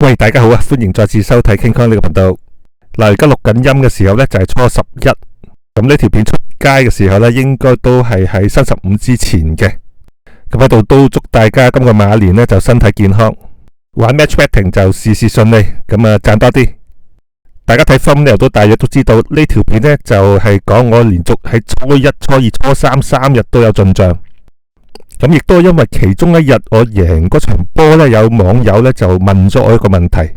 喂，大家好啊！歡迎再次收睇 King Kong 呢個頻道。嗱，而家錄緊音嘅時候呢，就係初11。咁呢條片出街嘅時候呢，應該都係喺新15之前嘅。咁喺度都祝大家今個馬年呢就身體健康，玩 match betting 就事事順利。咁啊賺多啲。大家睇 thumbnail 都大約都知道呢條片呢就係講我連續喺初一、初二、初三3日都有進賬。咁亦都因為其中一日我贏嗰場波呢，有網友呢就問咗我一個問題，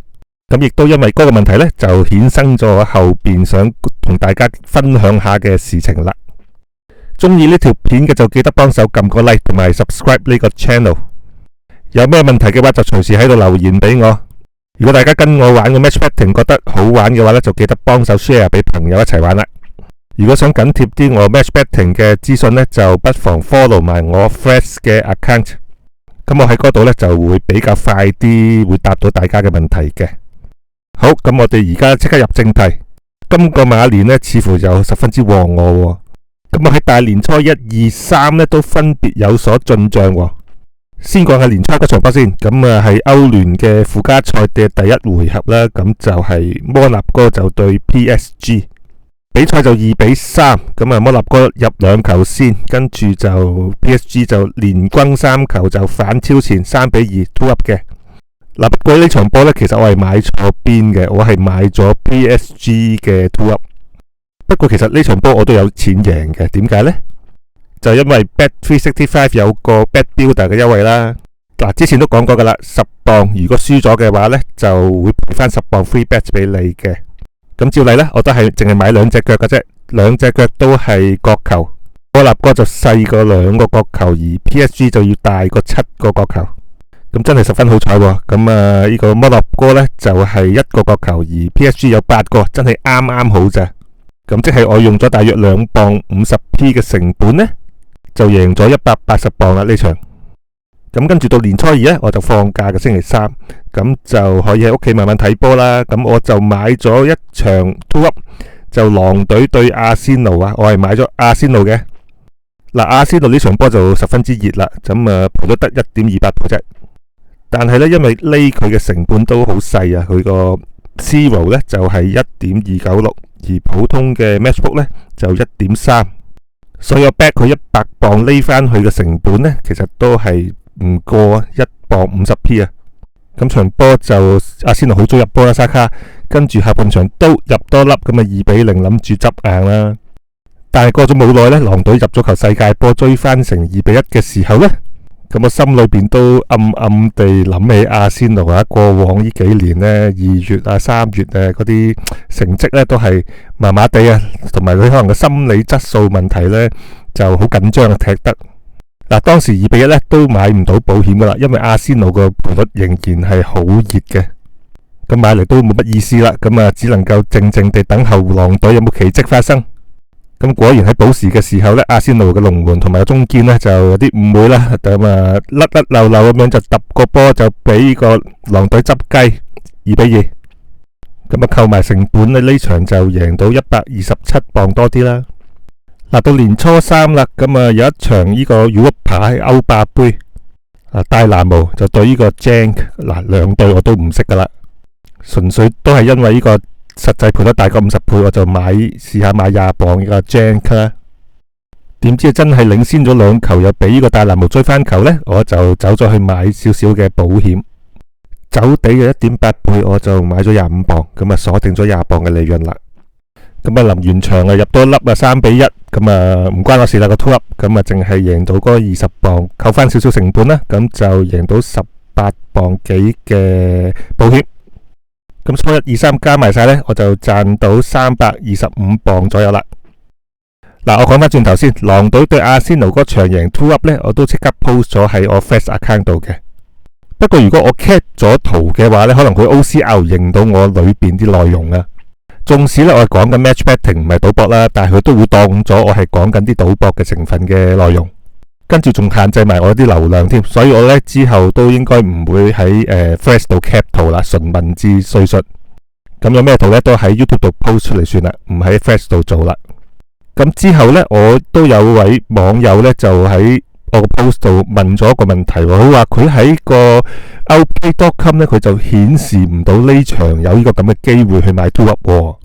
咁亦都因為嗰個問題呢，就衍生咗我後邊想同大家分享下嘅事情啦。中意呢條片嘅就記得幫手撳個 like 同埋 subscribe 呢個 channel。有咩問題嘅話就隨時喺度留言俾我。如果大家跟我玩個 match betting 覺得好玩嘅話呢，就記得幫手 share 俾朋友一齊玩啦。如果想緊貼啲我 match betting 嘅資訊呢，就不妨 follow 埋我 Threads 嘅 account。咁我喺嗰度呢，就會比較快啲，會答到大家嘅問題嘅。好，咁我哋而家即刻入正題。今個馬年呢，似乎就十分之旺我。咁我喺大年初1、2、3呢，都分別有所進賬。先講下年初一嗰場波先。咁啊係歐聯嘅附加賽嘅第一回合啦。咁就係摩納哥就對 PSG。比賽就2-3，咁啊摩納哥入2球先，跟住就 PSG 就連轟3球就反超前3-2 2 up 嘅。嗱，不過呢場波呢，其實我係買錯邊嘅，我係買咗 PSG 嘅2 up。不過其實呢場波我都有錢贏嘅，點解呢？就因為 Bet365 有個 Bet Builder 嘅優惠啦。嗱，之前都講過噶啦，10磅如果輸咗嘅話呢，就會賠翻10磅 free bet 俾你嘅。咁照例呢，我都係淨係買2隻腳嘅啫，2隻腳都係角球。摩納哥就細過2個角球，而 PSG 就要大過7個角球。咁真係十分好彩喎。咁啊，呢個摩納哥呢，就係1個角球，而 PSG 有8個，真係啱啱好咋。咁即係我用咗大約2磅 50p 嘅成本呢，就贏咗180磅啦呢場。咁跟住到年初2呢，我就放假嘅星期3，咁就可以喺屋企慢慢睇波啦。咁我就買咗一場2 up，就狼隊對阿仙奴啊，我係買咗阿仙奴嘅。嗱，阿仙奴呢場波就十分之熱啦，咁啊賠咗得 1.28 倍啫。但係呢，因為呢佢嘅成本都好細啊，佢個 zero 呢就係 1.296，而普通嘅 matchbook 呢就 1.3，所以我 bet 佢100磅匿翻去嘅成本呢，其實都係唔過1磅 50p 啊。咁場波就阿仙奴好早入波啦，沙卡，跟住下半場都入多粒，咁啊2-0諗住執硬啦。但係過咗冇耐呢，狼隊入咗球世界波追翻成2-1嘅時候呢，咁我心裏邊都暗暗地諗起阿仙奴啊，過往呢幾年呢，2月啊、3月啊嗰啲成績呢都係麻麻地啊，同埋佢可能個心理質素問題呢就好緊張啊，踢得。嗱，當時2-1呢都買唔到保險噶啦，因為阿仙奴個賠率仍然係好熱嘅，咁買嚟都冇乜意思啦，咁啊只能夠靜靜地等候狼隊有冇奇蹟發生。咁果然喺補時嘅時候呢，阿仙奴嘅龍門同埋中堅呢就有啲誤會啦，咁啊甩甩漏漏咁樣就揼個波就俾個狼隊執雞2-2。咁啊扣埋成本呢場就贏到127磅多啲啦。嗱，到年初3啦，咁啊有一場呢個 Europa 喺歐霸杯，戴拿模就對呢個 Genk， 嗱兩隊我都唔識噶啦，純粹都係因為呢個實際賠率大過50倍，我就試下買20磅呢個 Genk 啦。點知真係領先咗2球，又俾呢個戴拿模追翻球呢，我就走咗去買少少嘅保險，走地嘅 1.8 倍，我就買咗25磅，咁啊鎖定咗20磅嘅利潤啦。咁啊臨完場啊入多粒啊3-1，咁啊唔關我事啦個2 up，咁啊淨係贏到嗰20磅，扣翻少少成本啦，咁就贏到18磅幾嘅保險。咁初1、2、3加埋晒呢，我就賺到325磅左右啦。嗱，我講翻轉頭先，狼隊對阿仙奴嗰場贏2 up 呢，我都即刻 post 咗喺我 Threads account 度嘅。不過如果我 cap 咗圖嘅話呢，可能佢 OCR 認到我裏邊啲內容啊。縱使咧我係講緊 match betting 唔係賭博啦，但係佢都會當咗我係講緊啲賭博嘅成分嘅內容，跟住仲限制埋我啲流量添，所以我呢之後都應該唔會喺Threads 度 cap 圖啦，純文字敘述。咁有咩圖呢都喺 YouTube 度 post 出嚟算啦，唔喺 Threads 度做啦。咁之後呢，我都有位網友呢就喺我個 post 度問咗一個問題，佢話佢喺個 Outplay.com 咧，佢就顯示唔到呢場有呢個咁嘅機會去買 2up。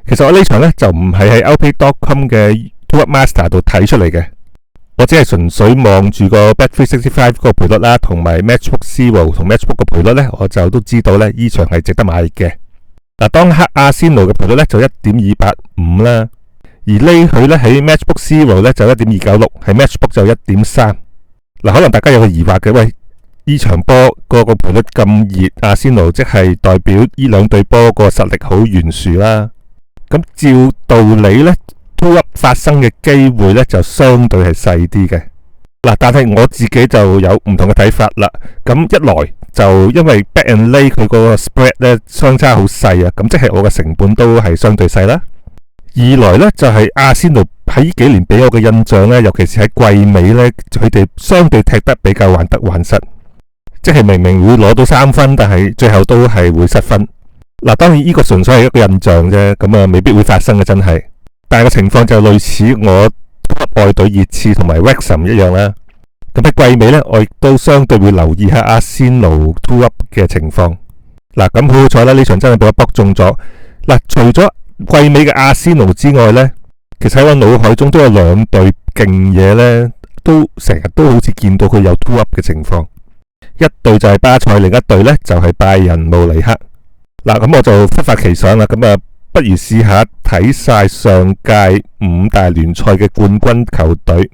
其實我呢場咧就唔係喺 Outplay.com 嘅 2up Master 度睇出嚟嘅，我只係純粹望住個 Bet365 個賠率啦，同埋 Matchbook Zero 同 Matchbook 個賠率咧，我就都知道咧呢場係值得買嘅。嗱，當刻阿仙奴嘅賠率咧就 1.285 啦。而呢佢咧喺 Matchbook Zero 咧就 1.296， 係 Matchbook 就 1.3。嗱，可能大家有個疑惑嘅，喂，呢場波個賠率咁熱，阿仙奴即係代表呢兩隊波個實力好懸殊啦。咁照道理咧 2up 發生嘅機會咧就相對係細啲嘅。嗱，但係我自己就有唔同嘅睇法啦。咁一來就因為 Bet and Lay 佢個 spread 咧相差好細啊，咁即係我嘅成本都係相對細啦。二來呢，就係阿仙奴喺呢幾年俾我嘅印象呢，尤其是喺季尾呢，佢哋相對踢得比較患得患失，即係明明會攞到3分，但係最後都係會失分。嗱，當然呢個純粹係一個印象啫，咁啊未必會發生嘅真係。但係個情況就類似我外隊熱刺同埋 Wrexham 一樣啦。咁喺季尾呢，我亦都相對會留意下阿仙奴 2up 嘅情況。嗱，咁好彩啦，呢場真係俾我卜中咗。嗱，除咗季尾嘅阿仙奴之外呢，其實喺我腦海中都有兩隊勁嘢呢，都成日都好似見到佢有 2up 嘅情況。一隊就係巴塞，另一隊呢就係拜仁慕尼黑。嗱，咁我就忽發奇想啦，咁啊，不如試下睇晒上屆5大聯賽嘅冠軍球隊，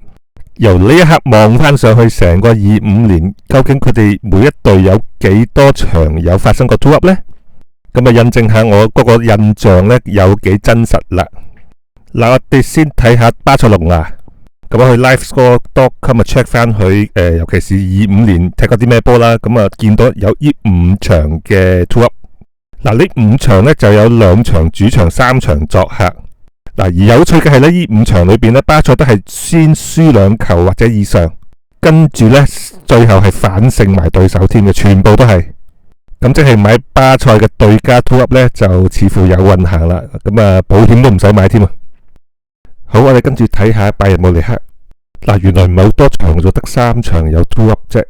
由呢一刻望翻上去成個25年，究竟佢哋每一隊有幾多場有發生過 2up 呢？咁啊，印證下我嗰個印象呢有幾真實啦。嗱，我哋先睇下巴塞隆拿，咁去 LiveScore.com check 翻佢尤其是25年踢過啲咩波啦。咁啊，見到有呢5場嘅 2up。嗱，呢5場呢就有2場主場，3場作客。嗱，而有趣嘅係呢5場裏邊呢，巴塞都係先輸2球或者以上，跟住呢最後係反勝埋對手添嘅，全部都係。咁即係買巴塞嘅對家 2up 呢，就似乎有運行啦。咁啊，保險都唔使買添啊。好，我哋跟住睇下拜仁慕尼黑。嗱，原來唔係好多場，就得3場有 2up 啫。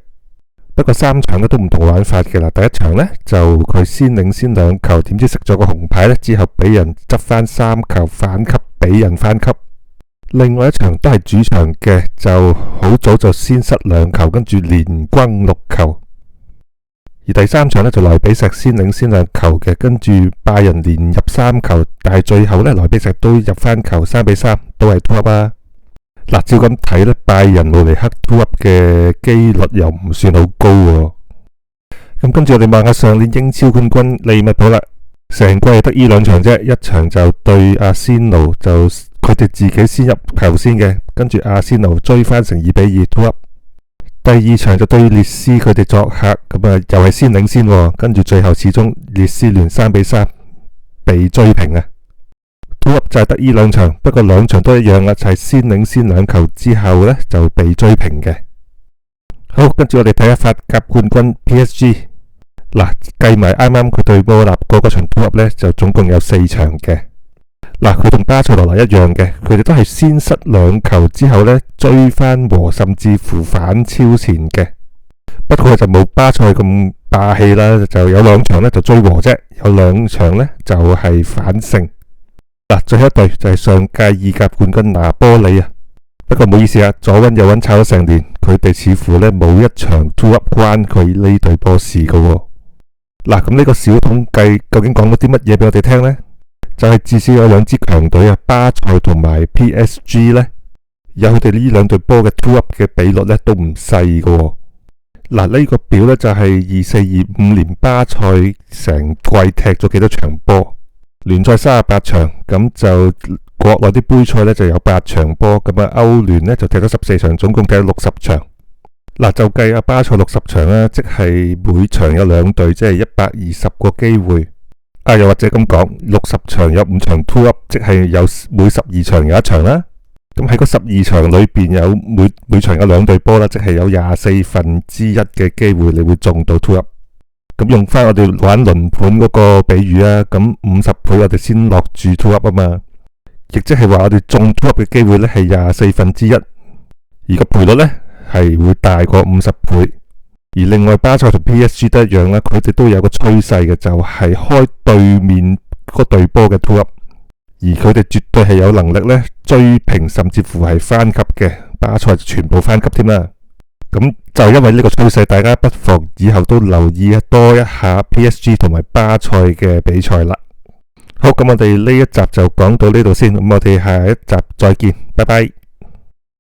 不過3場咧都唔同玩法嘅啦。第一場呢，就佢先領先2球，點知食咗個紅牌呢，之後俾人執翻3球反級，俾人翻級。另外一場都係主場嘅，就好早就先失2球，跟住連轟6球。而第3場呢，就萊比錫先領先2球嘅，跟住拜仁連入3球，但係最後呢，萊比錫都入翻球，3-3，都係 2up 啊。嗱，照咁睇呢，拜仁慕尼黑 2up 嘅機率又唔算好高喎。咁跟住我哋望下上年英超冠軍利物浦啦，成季係得呢2場啫，一場就對阿仙奴，就佢哋自己先入球先嘅，跟住阿仙奴追翻成2-2 2up。第2場就對列斯，佢哋作客，咁啊又係先領先，跟住最後始終列斯聯3-3被追平啊。2up 就係得呢2場，不過2場都一樣啦，就係先領先2球之後呢就被追平嘅。好，跟住我哋睇下法甲冠軍 PSG， 嗱，計埋啱啱佢對摩納哥嗰場 2up 呢，就總共有4場嘅。嗱，佢同巴塞羅那一樣嘅，佢哋都係先失2球之後呢追翻和，甚至乎反超前嘅。不過就冇巴塞咁霸氣啦，就有2場呢就追和啫，有2場呢就係反勝。嗱，最後一隊就係上屆意甲冠軍拿波里啊。不過唔好意思啊，左溫右溫炒咗成年，佢哋似乎呢冇一場 2up 關佢呢隊波事噶。嗱，咁呢個小統計究竟講咗啲乜嘢俾我哋聽呢？就係至少有2支強隊啊，巴塞同埋 PSG 呢，有佢哋呢2隊波嘅 2up 嘅比率呢都唔細噶。嗱，呢個表呢就係24-25年巴塞成季踢咗幾多場波，聯賽38場，咁就國內啲杯賽呢就有8場波，咁啊歐聯呢就踢咗14場，總共踢咗60場。嗱，就計阿巴塞60場啦，即係每場有2隊，即係120個機會。又或者咁講，60場有5場 2up，即係有每12場有1場啦。咁喺嗰12場裏邊有每場有2隊波啦，即係有24%嘅機會你會中到 2up。咁用翻我哋玩輪盤嗰個比喻啊，咁50倍我哋先落注 2up 啊嘛，亦即係話我哋中 2up 嘅機會呢係24%。而個賠率呢係會大過50倍。而另外巴塞同 PSG 都一樣啦，佢哋都有個趨勢嘅，就係開對面嗰隊波嘅 2up，而佢哋絕對係有能力呢追平甚至乎係翻級嘅。巴塞全部翻級添啦。咁就因為呢個趨勢，大家不妨以後都留意多一下 PSG 同埋巴塞嘅比賽啦。好，咁我哋呢一集就講到呢度先，咁我哋下一集再見，拜拜。